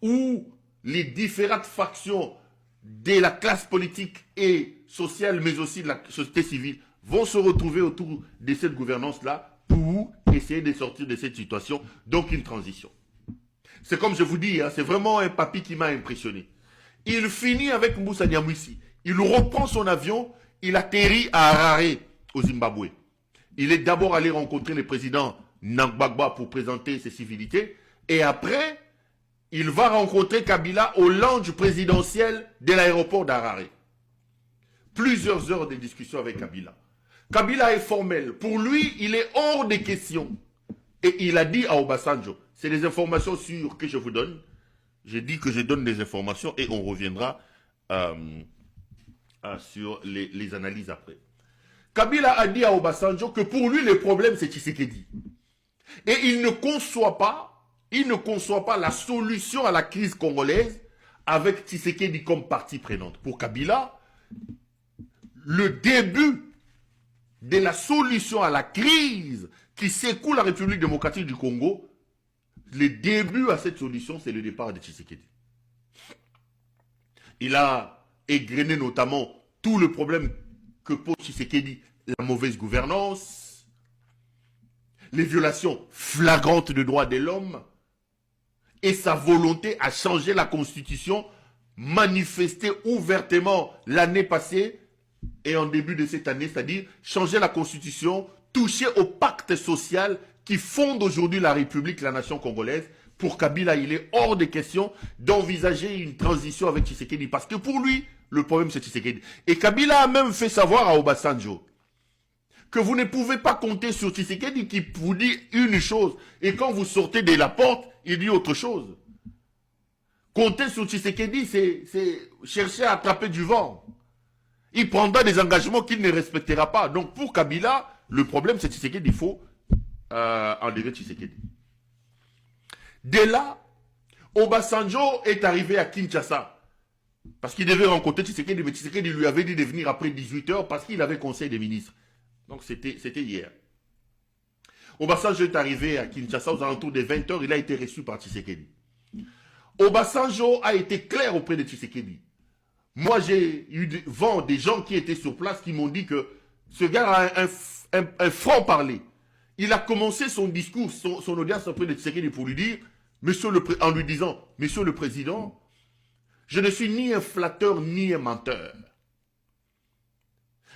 où les différentes factions de la classe politique et sociale, mais aussi de la société civile, vont se retrouver autour de cette gouvernance-là pour essayer de sortir de cette situation, donc une transition. C'est comme je vous dis, hein, c'est vraiment un papier qui m'a impressionné. Il finit avec Moussa Nyamwisi. Il reprend son avion, il atterrit à Harare, au Zimbabwe. Il est d'abord allé rencontrer le président Mnangagwa pour présenter ses civilités, et après, il va rencontrer Kabila au lounge présidentiel de l'aéroport d'Harare. Plusieurs heures de discussion avec Kabila. Kabila est formel. Pour lui, il est hors des questions. Et il a dit à Obasanjo, c'est les informations sûres que je vous donne. J'ai dit que je donne des informations et on reviendra sur les analyses après. Kabila a dit à Obasanjo que pour lui, le problème, c'est Tshisekedi. Et il ne conçoit pas la solution à la crise congolaise avec Tshisekedi comme partie prenante. Pour Kabila, le début de la solution à la crise qui secoue la République démocratique du Congo, le début à cette solution, c'est le départ de Tshisekedi. Il a égrené notamment tout le problème que pose Tshisekedi, la mauvaise gouvernance, les violations flagrantes de droits de l'homme et sa volonté à changer la constitution manifestée ouvertement l'année passée et en début de cette année, c'est-à-dire changer la constitution, toucher au pacte social qui fonde aujourd'hui la République, la nation congolaise. Pour Kabila, il est hors de question d'envisager une transition avec Tshisekedi parce que pour lui, le problème c'est Tshisekedi. Et Kabila a même fait savoir à Obasanjo que vous ne pouvez pas compter sur Tshisekedi qui vous dit une chose et quand vous sortez de la porte, il dit autre chose. Compter sur Tshisekedi, c'est chercher à attraper du vent. Il prendra des engagements qu'il ne respectera pas. Donc pour Kabila, le problème c'est Tshisekedi, il faut enlever Tshisekedi. Dès là, Obasanjo est arrivé à Kinshasa. Parce qu'il devait rencontrer Tshisekedi, mais Tshisekedi lui avait dit de venir après 18h parce qu'il avait conseil des ministres. Donc c'était hier. Obasanjo est arrivé à Kinshasa aux alentours de 20h, il a été reçu par Tshisekedi. Obasanjo a été clair auprès de Tshisekedi. Moi j'ai eu vent des gens qui étaient sur place qui m'ont dit que ce gars a un franc-parler. Il a commencé son discours, son audience auprès de Tshisekedi pour lui dire, en lui disant, Monsieur le Président, je ne suis ni un flatteur ni un menteur.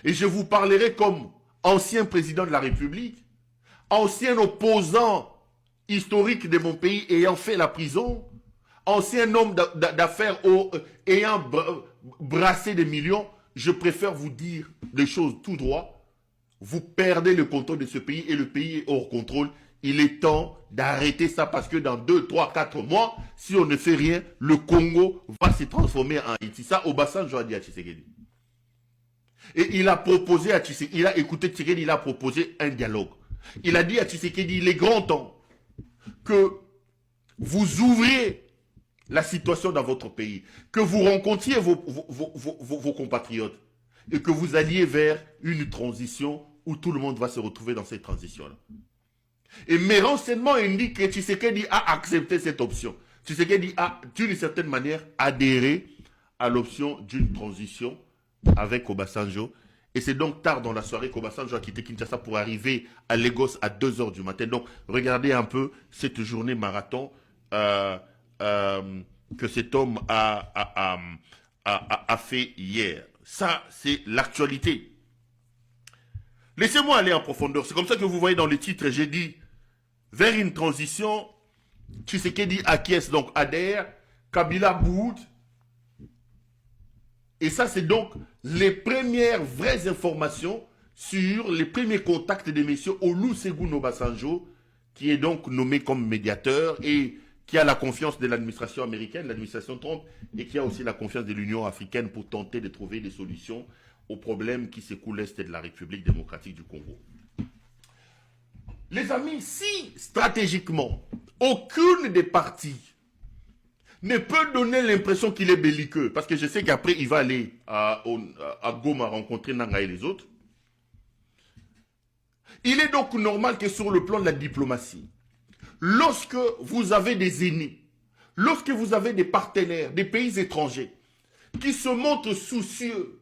Et je vous parlerai comme ancien président de la République, ancien opposant historique de mon pays ayant fait la prison, ancien homme d'affaires ayant brassé des millions. Je préfère vous dire des choses tout droit. Vous perdez le contrôle de ce pays et le pays est hors contrôle. Il est temps d'arrêter ça parce que dans 2, 3, 4 mois, si on ne fait rien, le Congo va se transformer en Haïti. Ça, Obasanjo a dit à Tshisekedi. Et il a proposé à Tshisekedi, il a écouté Tshisekedi, il a proposé un dialogue. Il a dit à Tshisekedi, il est grand temps que vous ouvriez la situation dans votre pays, que vous rencontriez vos compatriotes et que vous alliez vers une transition où tout le monde va se retrouver dans cette transition-là. Et mes renseignements indiquent que Tshisekedi a accepté cette option. Tshisekedi a, d'une certaine manière, adhéré à l'option d'une transition avec Obasanjo. Et c'est donc tard dans la soirée qu'Obasanjo a quitté Kinshasa pour arriver à Lagos à 2h du matin. Donc, regardez un peu cette journée marathon que cet homme a fait hier. Ça, c'est l'actualité. Laissez-moi aller en profondeur. C'est comme ça que vous voyez dans les titres, j'ai dit, vers une transition, Tshisekedi acquiesce, donc adhère, Kabila boude. Et ça, c'est donc les premières vraies informations sur les premiers contacts de M. Olusegun Obasanjo, qui est donc nommé comme médiateur et qui a la confiance de l'administration américaine, l'administration Trump, et qui a aussi la confiance de l'Union africaine pour tenter de trouver des solutions aux problèmes qui secouent l'Est de la République démocratique du Congo. Les amis, si stratégiquement, aucune des parties ne peut donner l'impression qu'il est belliqueux, parce que je sais qu'après il va aller à Goma rencontrer Nanga et les autres, il est donc normal que sur le plan de la diplomatie, lorsque vous avez des ennemis, lorsque vous avez des partenaires, des pays étrangers, qui se montrent soucieux,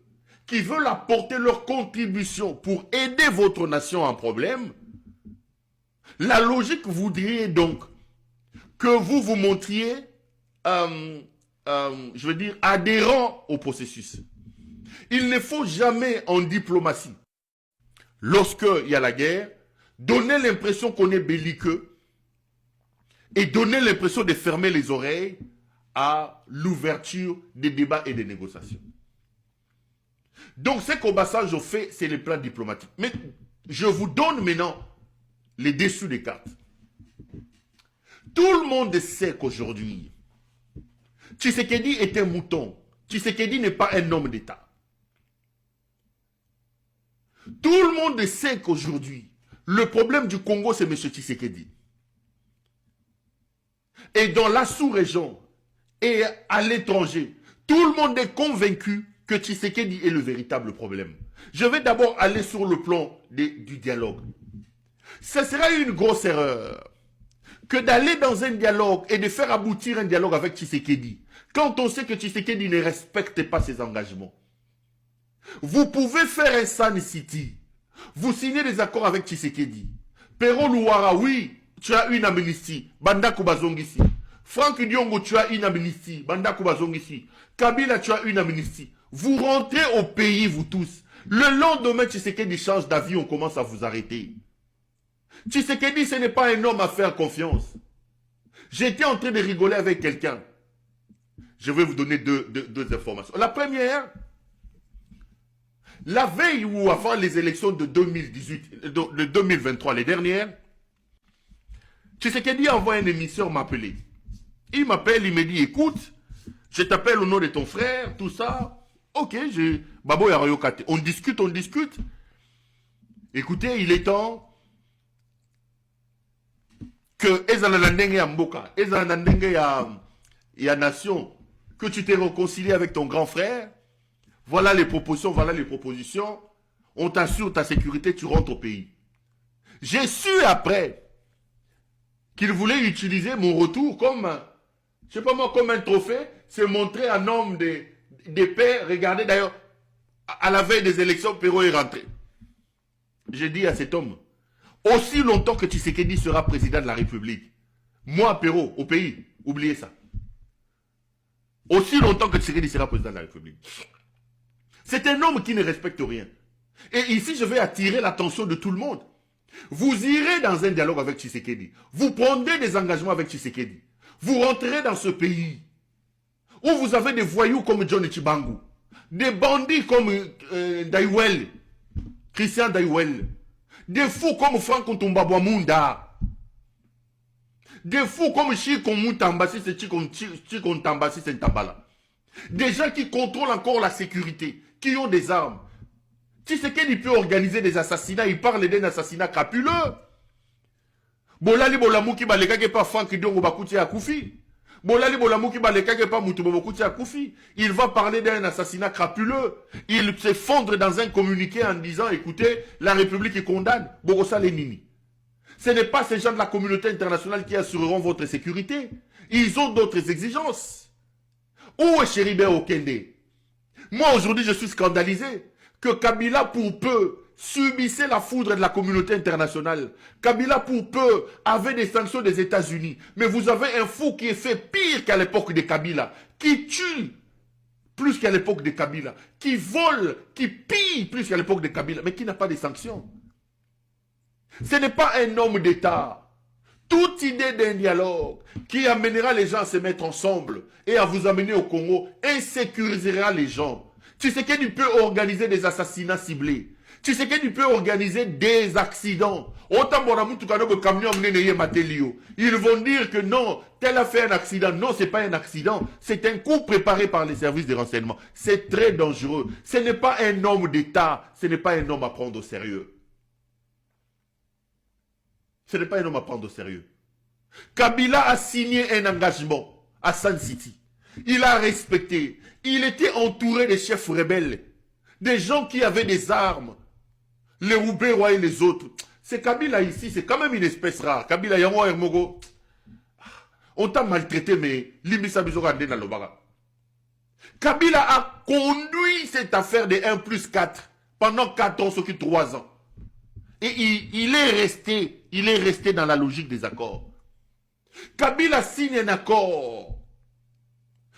qui veulent apporter leur contribution pour aider votre nation en problème, la logique voudrait donc que vous vous montriez, je veux dire, adhérent au processus. Il ne faut jamais en diplomatie, lorsqu'il y a la guerre, donner l'impression qu'on est belliqueux et donner l'impression de fermer les oreilles à l'ouverture des débats et des négociations. Donc, ce qu'Obasanjo fait, c'est le plan diplomatique. Mais je vous donne maintenant les dessous des cartes. Tout le monde sait qu'aujourd'hui, Tshisekedi est un mouton. Tshisekedi n'est pas un homme d'État. Tout le monde sait qu'aujourd'hui, le problème du Congo, c'est M. Tshisekedi. Et dans la sous-région et à l'étranger, tout le monde est convaincu que Tshisekedi est le véritable problème. Je vais d'abord aller sur le plan du dialogue. Ce sera une grosse erreur que d'aller dans un dialogue et de faire aboutir un dialogue avec Tshisekedi, quand on sait que Tshisekedi ne respecte pas ses engagements. Vous pouvez faire un Sun City, vous signez des accords avec Tshisekedi. Pero Louara, oui, tu as une amnistie, Banda Koubazongisi. Franck Diongo, tu as une amnistie, Banda Koubazongisi. Kabila, tu as une amnistie. Vous rentrez au pays, vous tous. Le lendemain, Tshisekedi change d'avis, on commence à vous arrêter. Tshisekedi, ce n'est pas un homme à faire confiance. J'étais en train de rigoler avec quelqu'un. Je vais vous donner deux informations. La première, la veille ou avant les élections de 2018, de 2023, les dernières, Tshisekedi envoie une émission m'appeler. Il m'appelle, il me dit, écoute, je t'appelle au nom de ton frère, tout ça. Ok, Babo Yaroyokate. On discute. Écoutez, il est temps que Ezalandenge ya Mboka, Ezalandenge ya Nation, que tu t'es réconcilié avec ton grand frère. Voilà les propositions, On t'assure ta sécurité, tu rentres au pays. J'ai su après qu'il voulait utiliser mon retour comme, je sais pas moi, comme un trophée, se montrer un homme de paix. Regardez d'ailleurs, à la veille des élections, Perrault est rentré. J'ai dit à cet homme, aussi longtemps que Tshisekedi sera président de la République, moi, Perrault, au pays, oubliez ça. Aussi longtemps que Tshisekedi sera président de la République. C'est un homme qui ne respecte rien. Et ici, je vais attirer l'attention de tout le monde. Vous irez dans un dialogue avec Tshisekedi. Vous prendrez des engagements avec Tshisekedi. Vous rentrez dans ce pays où vous avez des voyous comme John Chibangu, des bandits comme Daiwel, Christian Daiwel, des fous comme Franck Ntombabwamunda, des fous comme Chikon Moutambasi, c'est Chikon Tambasi, c'est Ntambala. Des gens qui contrôlent encore la sécurité, qui ont des armes. Tshisekedi peut organiser des assassinats, il parle d'un assassinat crapuleux. Bolali Bolamouki balekake pa Franck Diongo Bakuti Akoufi. Bolali Bolamouki balekake pa Mutubo Bakuti Akoufi. Il va parler d'un assassinat crapuleux. Il s'effondre dans un communiqué en disant, écoutez, la République condamne Bogosa Lenini. Ce n'est pas ces gens de la communauté internationale qui assureront votre sécurité. Ils ont d'autres exigences. Où est Chéribé Okende? Moi aujourd'hui je suis scandalisé que Kabila pour peu subissait la foudre de la communauté internationale. Kabila pour peu avait des sanctions des États-Unis. Mais vous avez un fou qui est fait pire qu'à l'époque de Kabila, qui tue plus qu'à l'époque de Kabila, qui vole, qui pille plus qu'à l'époque de Kabila, mais qui n'a pas de sanctions. Ce n'est pas un homme d'État. Toute idée d'un dialogue qui amènera les gens à se mettre ensemble et à vous amener au Congo insécurisera les gens. Tshisekedi peut organiser des assassinats ciblés. Tshisekedi peut organiser des accidents. Ils vont dire que non, tel a fait un accident. Non, ce n'est pas un accident. C'est un coup préparé par les services de renseignement. C'est très dangereux. Ce n'est pas un homme d'État. Ce n'est pas un homme à prendre au sérieux. Ce n'est pas un homme à prendre au sérieux. Kabila a signé un engagement à Sun City. Il a respecté. Il était entouré de chefs rebelles. Des gens qui avaient des armes. Les Roubaix et les autres. C'est Kabila ici, c'est quand même une espèce rare. Kabila Yango Hermogo. On t'a maltraité, mais Limisa Bizorande dans le Lobara. Kabila a conduit cette affaire de 1+4 pendant 4 ans, ce qui 3 ans. Et il est resté dans la logique des accords. Kabila signe un accord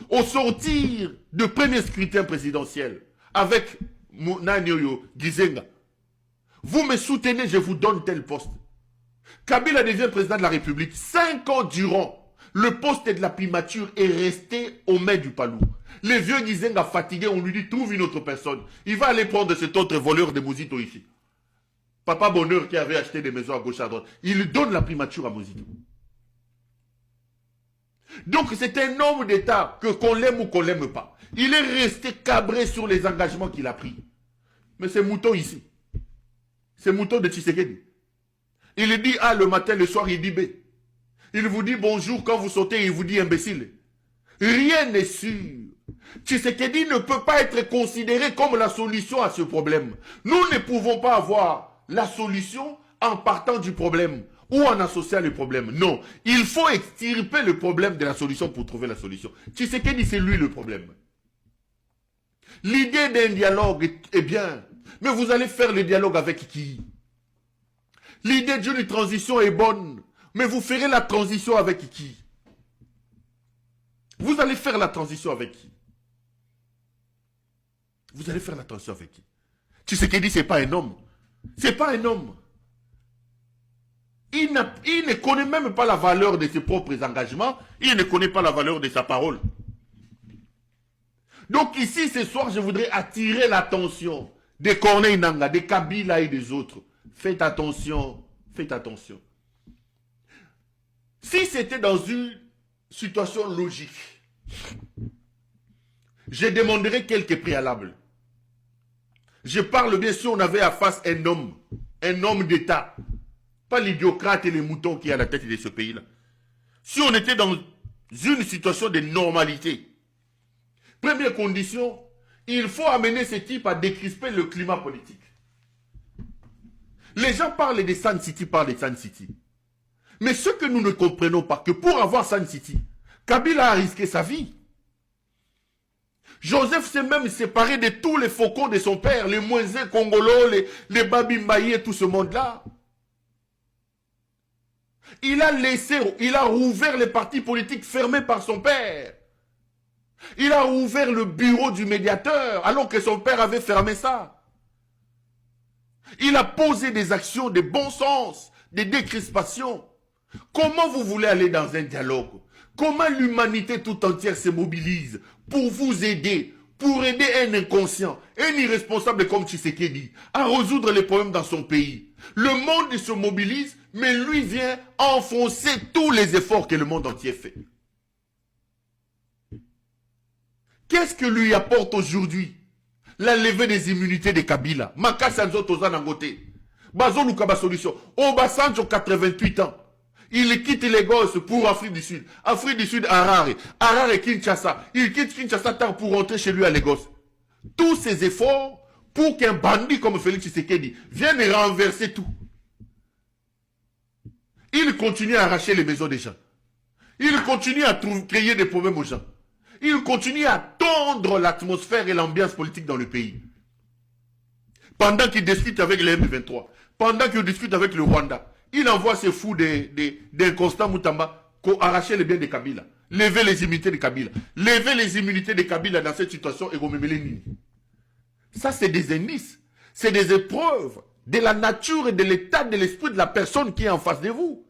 au sortir du premier scrutin présidentiel avec Nanyoyo Gizenga. Vous me soutenez, je vous donne tel poste. Kabila devient président de la République. 5 ans durant, le poste de la primature est resté aux mains du Palou. Les vieux Gizenga fatigués, on lui dit trouve une autre personne. Il va aller prendre cet autre voleur de Mozito ici. Papa Bonheur qui avait acheté des maisons à gauche à droite. Il donne la primature à Mozito. Donc c'est un homme d'État que qu'on l'aime ou qu'on l'aime pas. Il est resté cabré sur les engagements qu'il a pris. Mais c'est Mouton ici. C'est Mouton de Tshisekedi. Il dit A le matin, le soir il dit B. Il vous dit bonjour quand vous sautez, il vous dit imbécile. Rien n'est sûr. Tshisekedi ne peut pas être considéré comme la solution à ce problème. Nous ne pouvons pas avoir la solution en partant du problème ou en associant le problème. Non, il faut extirper le problème de la solution pour trouver la solution. Tshisekedi, c'est lui le problème. L'idée d'un dialogue est bien, mais vous allez faire le dialogue avec qui? L'idée d'une transition est bonne, mais vous ferez la transition avec qui? Vous allez faire la transition avec qui? Vous allez faire la transition avec qui? Tshisekedi, ce n'est pas un homme. Ce n'est pas un homme. Il ne connaît même pas la valeur de ses propres engagements. Il ne connaît pas la valeur de sa parole. Donc ici, ce soir, je voudrais attirer l'attention des Corneille Nangaa, des Kabila et des autres. Faites attention. Faites attention. Si c'était dans une situation logique, je demanderais quelques préalables. Je parle bien sûr, on avait à face un homme d'État. Pas l'idiocrate et les moutons qui est à la tête de ce pays-là. Si on était dans une situation de normalité, première condition, il faut amener ce type à décrisper le climat politique. Les gens parlent de Sun City, parlent de Sun City. Mais ce que nous ne comprenons pas, que pour avoir Sun City, Kabila a risqué sa vie. Joseph s'est même séparé de tous les faucons de son père, les Moïse Congolo, les Babimbayi et tout ce monde-là. Il a rouvert les partis politiques fermés par son père. Il a rouvert le bureau du médiateur, alors que son père avait fermé ça. Il a posé des actions de bon sens, de décrispation. Comment vous voulez aller dans un dialogue? Comment l'humanité tout entière se mobilise pour vous aider, pour aider un inconscient, un irresponsable comme Tshisekedi, à résoudre les problèmes dans son pays? Le monde se mobilise, mais lui vient enfoncer tous les efforts que le monde entier fait. Qu'est-ce que lui apporte aujourd'hui la levée des immunités de Kabila? Makassa Nzoto Zanangote. Bazo Lukaba solution. Obasanjo, 88 ans. Il quitte les gosses pour Afrique du Sud. Afrique du Sud, Harare. Harare, Kinshasa. Il quitte Kinshasa tard pour rentrer chez lui à Lagos. Tous ces efforts pour qu'un bandit comme Félix Tshisekedi vienne renverser tout. Il continue à arracher les maisons des gens. Il continue à créer des problèmes aux gens. Il continue à tondre l'atmosphère et l'ambiance politique dans le pays. Pendant qu'il discute avec les M23, pendant qu'il discute avec le Rwanda, il envoie ses fous d'inconstant Moutamba pour arracher les biens de Kabila. Lever les immunités de Kabila. Lever les immunités de Kabila dans cette situation et Gomemeleni. Ça, c'est des indices. C'est des épreuves de la nature et de l'état de l'esprit de la personne qui est en face de vous.